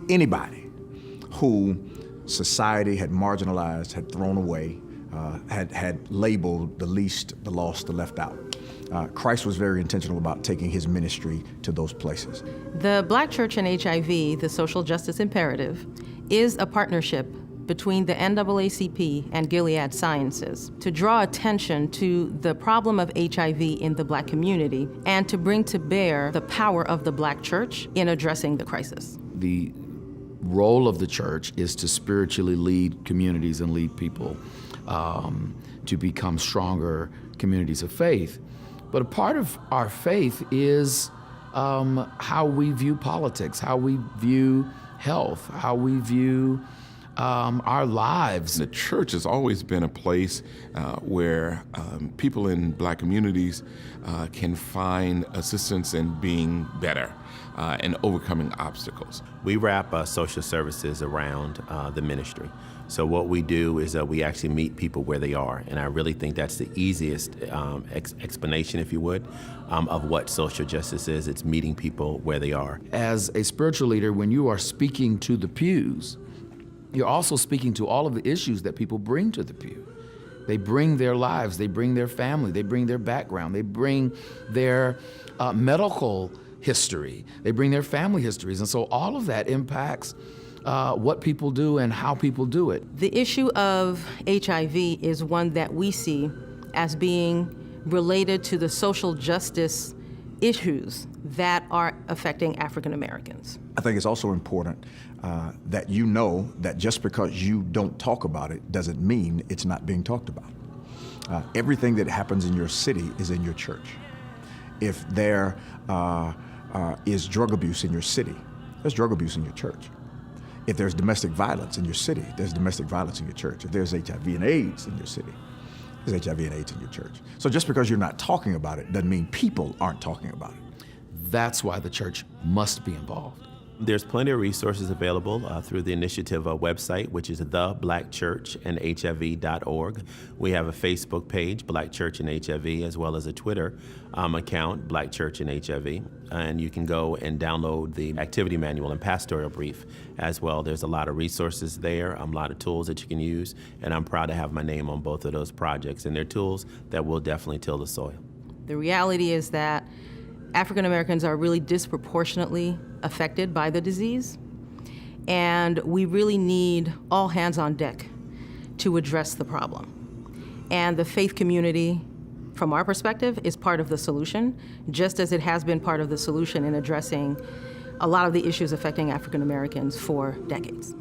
anybody who society had marginalized, had thrown away, had labeled the least, the lost, the left out. Christ was very intentional about taking his ministry to those places. The Black Church and HIV, the Social Justice Imperative, is a partnership between the NAACP and Gilead Sciences to draw attention to the problem of HIV in the Black community and to bring to bear the power of the Black church in addressing the crisis. The role of the church is to spiritually lead communities and lead people to become stronger communities of faith. But a part of our faith is how we view politics, how we view health, how we view our lives. The church has always been a place where people in Black communities can find assistance in being better and overcoming obstacles. We wrap social services around the ministry. So what we do is we actually meet people where they are, and I really think that's the easiest explanation, if you would, of what social justice is. It's meeting people where they are. As a spiritual leader, when you are speaking to the pews, you're also speaking to all of the issues that people bring to the pew. They bring their lives, they bring their family, they bring their background, they bring their medical history, they bring their family histories, and so all of that impacts what people do and how people do it. The issue of HIV is one that we see as being related to the social justice issues that are affecting African Americans. I think it's also important that you know that just because you don't talk about it doesn't mean it's not being talked about. Everything that happens in your city is in your church. If there is drug abuse in your city, there's drug abuse in your church. If there's domestic violence in your city, there's domestic violence in your church. If there's HIV and AIDS in your city, there's HIV and AIDS in your church. So just because you're not talking about it doesn't mean people aren't talking about it. That's why the church must be involved. There's plenty of resources available through the initiative website, which is theblackchurchandhiv.org. We have a Facebook page, Black Church and HIV, as well as a Twitter account, Black Church and HIV. And you can go and download the activity manual and pastoral brief as well. There's a lot of resources there, a lot of tools that you can use, and I'm proud to have my name on both of those projects. And they're tools that will definitely till the soil. The reality is that African Americans are really disproportionately affected by the disease, and we really need all hands on deck to address the problem. And the faith community, from our perspective, is part of the solution, just as it has been part of the solution in addressing a lot of the issues affecting African Americans for decades.